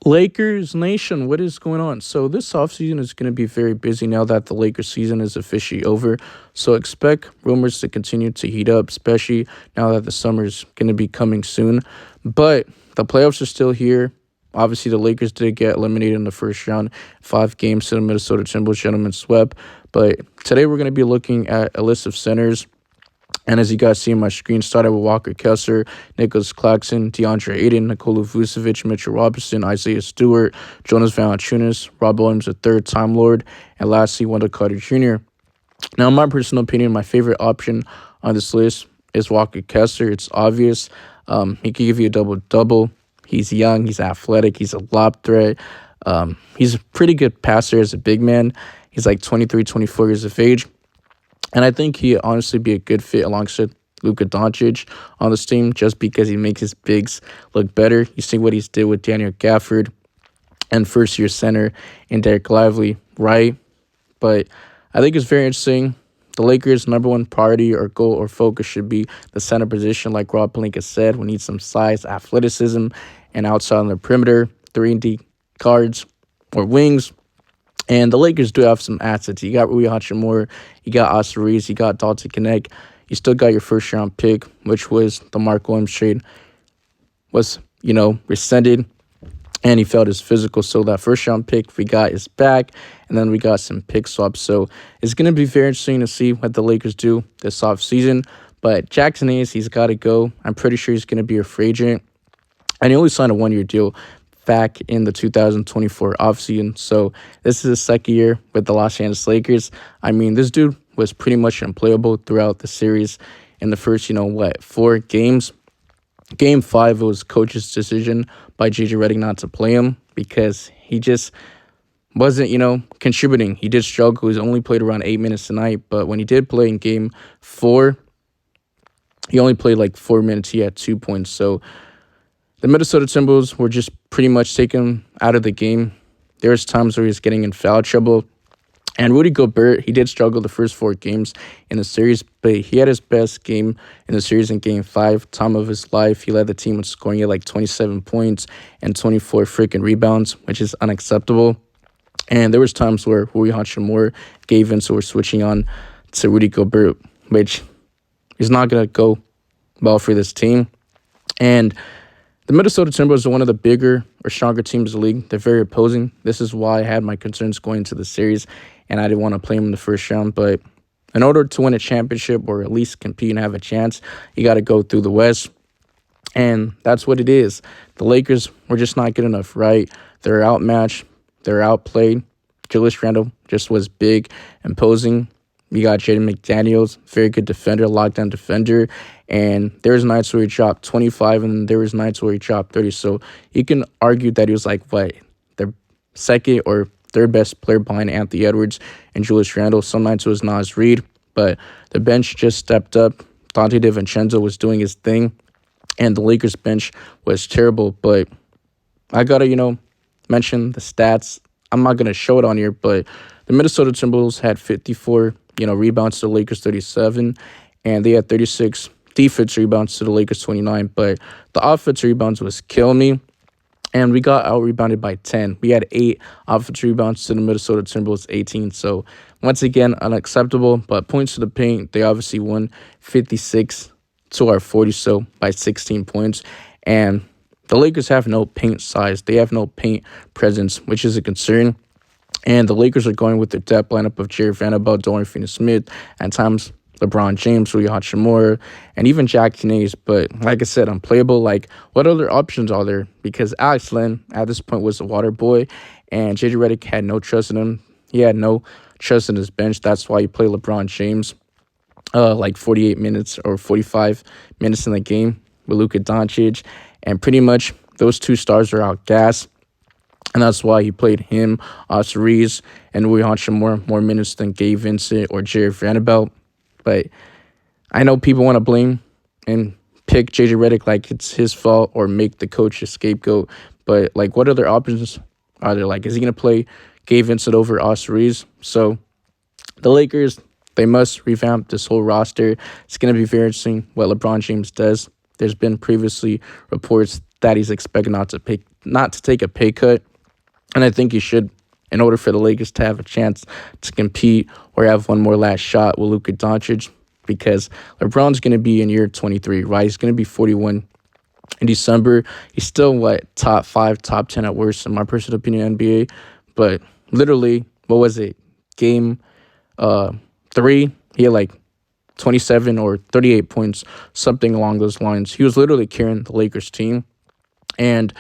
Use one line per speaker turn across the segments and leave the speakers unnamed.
Lakers Nation, what is going on? So this offseason is going to be very busy now that the Lakers season is officially over. So expect rumors to continue to heat up, especially now that the summer is going to be coming soon. But the playoffs are still here. Obviously, the Lakers did get eliminated in the first round, 5 games to the Minnesota Timberwolves, gentlemen swept. But today we're going to be looking at a list of centers. And as you guys see on my screen, started with Walker Kessler, Nicholas Claxton, DeAndre Ayton, Nikola Vucevic, Mitchell Robinson, Isaiah Stewart, Jonas Valans, Rob Williams III, Time Lord, and lastly, Wendell Carter Jr. Now, in my personal opinion, my favorite option on this list is Walker Kessler. It's obvious. He can give you a double-double. He's young. He's athletic. He's a lob threat. He's a pretty good passer as a big man. He's like 23, 24 years of age. And I think he'd honestly be a good fit alongside Luka Doncic on this team just because he makes his bigs look better. You see what he's did with Daniel Gafford and first-year center and Derek Lively, right? But I think it's very interesting. The Lakers' number one priority or goal or focus should be the center position. Like Rob Pelinka said, we need some size, athleticism, and outside on the perimeter, 3-and-D guards or wings. And the Lakers do have some assets. You got Rui Hachimura, you got Austin Reeves, you got Dalton Connect. You still got your first-round pick, which was the Mark Williams trade, was, rescinded, and he failed his physical. So that first-round pick we got is back, and then we got some pick swaps. So it's going to be very interesting to see what the Lakers do this offseason. But Jackson Hayes, he's got to go. I'm pretty sure he's going to be a free agent. And he only signed a one-year deal back in the 2024 offseason. So this is his second year with the Los Angeles Lakers. I mean, this dude was pretty much unplayable throughout the series in the first, 4 games. Game 5, it was coach's decision by J.J. Redick not to play him because he just wasn't, contributing. He did struggle. He only played around 8 minutes tonight, but when he did play in game 4, he only played like 4 minutes. He had 2 points. So the Minnesota Timberwolves were just pretty much taken out of the game. There was times where he was getting in foul trouble. And Rudy Gobert, he did struggle the first 4 games in the series, but he had his best game in the series in Game 5, time of his life. He led the team in scoring at like 27 points and 24 freaking rebounds, which is unacceptable. And there was times where Rui Hachimura gave in, so we're switching on to Rudy Gobert, which is not going to go well for this team. And the Minnesota Timberwolves are one of the bigger or stronger teams in the league. They're very opposing. This is why I had my concerns going into the series, and I didn't want to play them in the first round. But in order to win a championship or at least compete and have a chance, you got to go through the West. And that's what it is. The Lakers were just not good enough, right? They're outmatched. They're outplayed. Julius Randle just was big, imposing. You got Jaden McDaniels, very good defender, lockdown defender. And there was nights where he dropped 25, and there was nights where he dropped 30. So you can argue that he was like, the second or third best player behind Anthony Edwards and Julius Randle. Some nights it was Naz Reid, but the bench just stepped up. Dante DiVincenzo was doing his thing, and the Lakers bench was terrible. But I got to, mention the stats. I'm not going to show it on here, but the Minnesota Timberwolves had 54 rebounds to the Lakers 37, and they had 36 defense rebounds to the Lakers 29. But the offense rebounds was killing me, and we got out-rebounded by 10. We had 8 offense rebounds to the Minnesota Timberwolves 18. So once again, unacceptable. But points to the paint, they obviously won 56 to our 40, so by 16 points. And the Lakers have no paint size. They have no paint presence, which is a concern. And the Lakers are going with their depth lineup of Jared Vanderbilt, Dorian Finney-Smith, at times LeBron James, Rui Hachimura, and even Jackson Hayes. But like I said, unplayable. Like, what other options are there? Because Alex Len, at this point, was a water boy, and J.J. Redick had no trust in him. He had no trust in his bench. That's why he played LeBron James like 48 minutes or 45 minutes in the game with Luka Doncic. And pretty much those 2 stars are outgassed. And that's why he played him, Austin Reeves, and Rui Hachimura more minutes than Gabe Vincent or Jared Vanderbilt. But I know people want to blame and pick J.J. Redick like it's his fault or make the coach a scapegoat. But, like, what other options are there? Like, is he going to play Gabe Vincent over Austin Reeves? So the Lakers, they must revamp this whole roster. It's going to be very interesting what LeBron James does. There's been previously reports that he's expected not to not to take a pay cut, and I think he should in order for the Lakers to have a chance to compete or have one more last shot with Luka Doncic, because LeBron's going to be in year 23, right? He's going to be 41 in December. He's still, top 5, top 10 at worst, in my personal opinion, NBA. But literally, what was it? Game 3, he had 27 or 38 points, something along those lines. He was literally carrying the Lakers team. And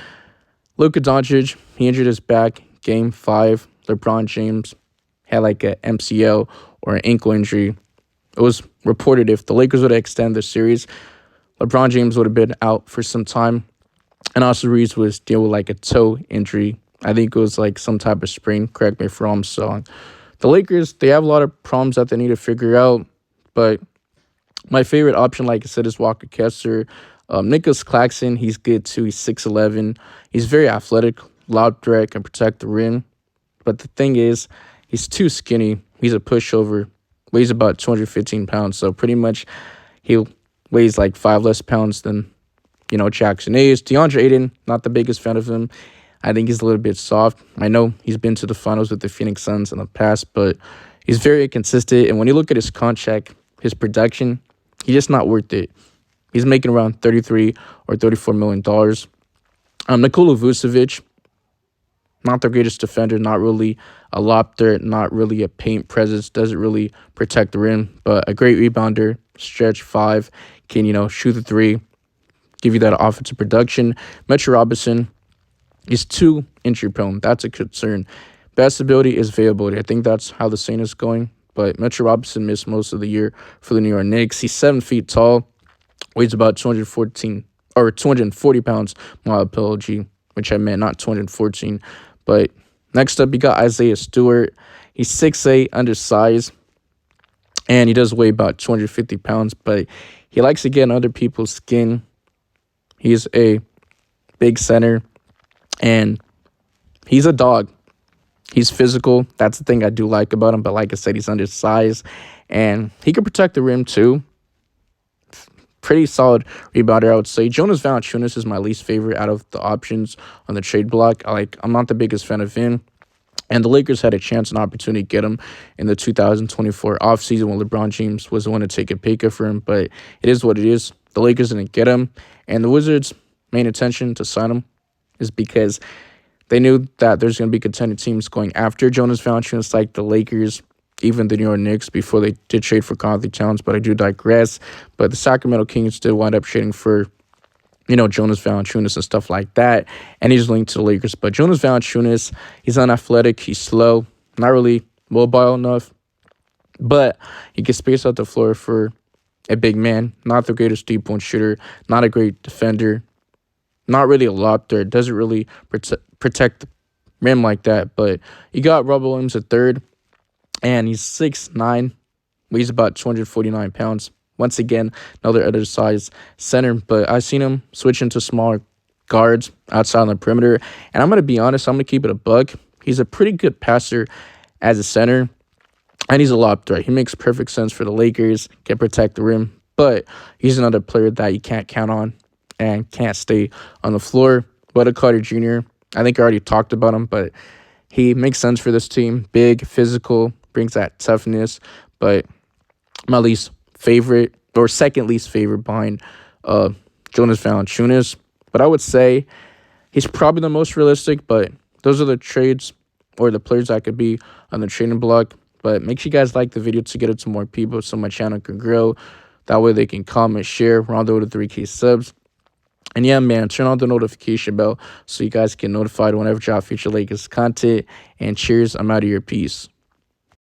Luka Doncic, he injured his back game 5. LeBron James had a MCL or an ankle injury. It was reported if the Lakers would extend the series, LeBron James would have been out for some time. And Austin Reeves was dealing with a toe injury. I think it was some type of sprain. Correct me if I'm wrong. So the Lakers, they have a lot of problems that they need to figure out. But my favorite option, like I said, is Walker Kessler. Nicholas Claxton, he's good too. He's 6'11". He's very athletic, lob threat, can protect the rim. But the thing is, he's too skinny. He's a pushover. Weighs about 215 pounds. So pretty much he weighs 5 less pounds than, Jackson Hayes. DeAndre Ayton, not the biggest fan of him. I think he's a little bit soft. I know he's been to the finals with the Phoenix Suns in the past, but he's very inconsistent. And when you look at his contract, his production, he's just not worth it. He's making around $33 or $34 million. Nikola Vucevic, not the greatest defender, not really a lob threat, not really a paint presence, doesn't really protect the rim, but a great rebounder, stretch 5, can, shoot the 3, give you that offensive production. Mitchell Robinson is too injury prone. That's a concern. Best ability is availability. I think that's how the Saints is going, but Mitchell Robinson missed most of the year for the New York Knicks. He's 7 feet tall, weighs about 240 pounds, my apology, which I meant not 214. But next up, you got Isaiah Stewart. He's 6'8", undersized, and he does weigh about 250 pounds, but he likes to get in other people's skin. He's a big center, and he's a dog. He's physical. That's the thing I do like about him, but like I said, he's undersized, and he can protect the rim too. Pretty solid rebounder, I would say. Jonas Valans is my least favorite out of the options on the trade block. I'm not the biggest fan of him. And the Lakers had a chance and opportunity to get him in the 2024 offseason when LeBron James was the one to take a pay cut for him. But it is what it is. The Lakers didn't get him. And the Wizards' main intention to sign him is because they knew that there's going to be contending teams going after Jonas Valans, like the Lakers, even the New York Knicks, before they did trade for Conley Towns, but I do digress. But the Sacramento Kings did wind up trading for, Jonas Valanciunas and stuff like that, and he's linked to the Lakers. But Jonas Valanciunas, he's unathletic, he's slow, not really mobile enough, but he can space out the floor for a big man. Not the greatest three-point shooter, not a great defender, not really a lob threat, doesn't really protect the rim like that. But you got Rob Williams at third, and he's 6'9", weighs about 249 pounds. Once again, another undersized center, but I've seen him switch into smaller guards outside on the perimeter. And I'm going to be honest, I'm going to keep it a buck. He's a pretty good passer as a center, and he's a lob threat. He makes perfect sense for the Lakers, can protect the rim, but he's another player that you can't count on and can't stay on the floor. Wendell Carter Jr., I think I already talked about him, but he makes sense for this team. Big, physical, brings that toughness, but my least favorite or second least favorite behind Jonas Valanciunas. But I would say he's probably the most realistic, but those are the trades or the players that could be on the trading block. But make sure you guys like the video to get it to more people so my channel can grow. That way they can comment, share. We're on the road to 3K subs. And yeah, man, turn on the notification bell so you guys get notified whenever I drop future Lakers content. And cheers, I'm out of here. Peace.